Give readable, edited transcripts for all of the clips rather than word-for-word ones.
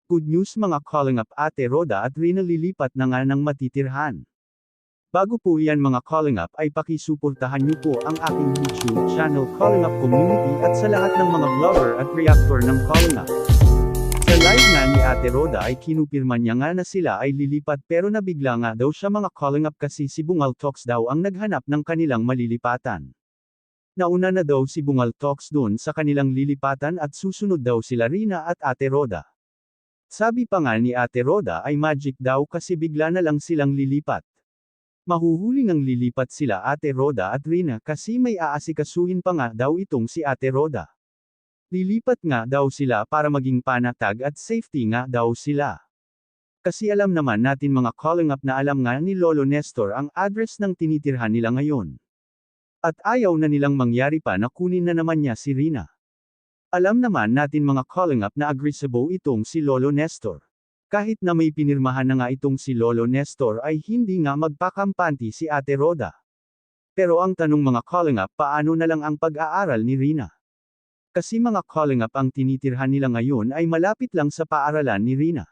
Good news mga calling up Ate Roda at Rina, lilipat na nga ng matitirhan. Bago po yan mga calling up ay pakisuportahan niyo po ang aking YouTube channel Calling Up Community at sa lahat ng mga vlogger at reactor ng calling up. Sa live nga ni Ate Roda ay kinupirma niya nga na sila ay lilipat pero nabigla nga daw siya mga calling up kasi si Bungal Talks daw ang naghanap ng kanilang malilipatan. Nauna na daw si Bungal Talks dun sa kanilang lilipatan at susunod daw sila Rina at Ate Roda. Sabi pa nga ni Ate Roda ay magic daw kasi bigla na lang silang lilipat. Mahuhuling ang lilipat sila Ate Roda at Rina kasi may aasikasuhin pa nga daw itong si Ate Roda. Lilipat nga daw sila para maging panatag at safety nga daw sila. Kasi alam naman natin mga calling up na alam nga ni Lolo Nestor ang address ng tinitirhan nila ngayon. At ayaw na nilang mangyari pa na kunin na naman niya si Rina. Alam naman natin mga calling up na aggressive itong si Lolo Nestor. Kahit na may pinirmahan na nga itong si Lolo Nestor ay hindi nga magpakampanti si Ate Roda. Pero ang tanong mga calling up, paano na lang ang pag-aaral ni Rina? Kasi mga calling up ang tinitirhan nila ngayon ay malapit lang sa paaralan ni Rina.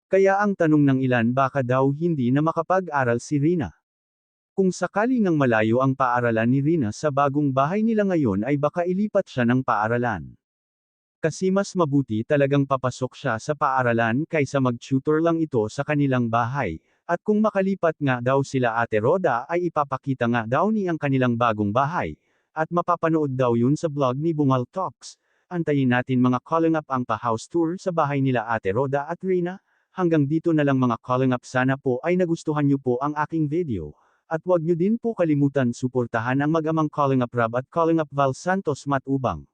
Kaya ang tanong ng ilan, baka daw hindi na makapag-aral si Rina. Kung sakali ngang malayo ang paaralan ni Rina sa bagong bahay nila ngayon ay baka ilipat siya ng paaralan. Kasi mas mabuti talagang papasok siya sa paaralan kaysa mag-tutor lang ito sa kanilang bahay, at kung makalipat nga daw sila Ate Roda ay ipapakita nga daw ni ang kanilang bagong bahay, at mapapanood daw yun sa vlog ni Bungal Talks. Antayin natin mga calling up ang pa-house tour sa bahay nila Ate Roda at Rina. Hanggang dito na lang mga calling up, sana po ay nagustuhan nyo po ang aking video. At huwag nyo din po kalimutan suportahan ang mag-amang calling up Rob at calling up Val Santos Matubang.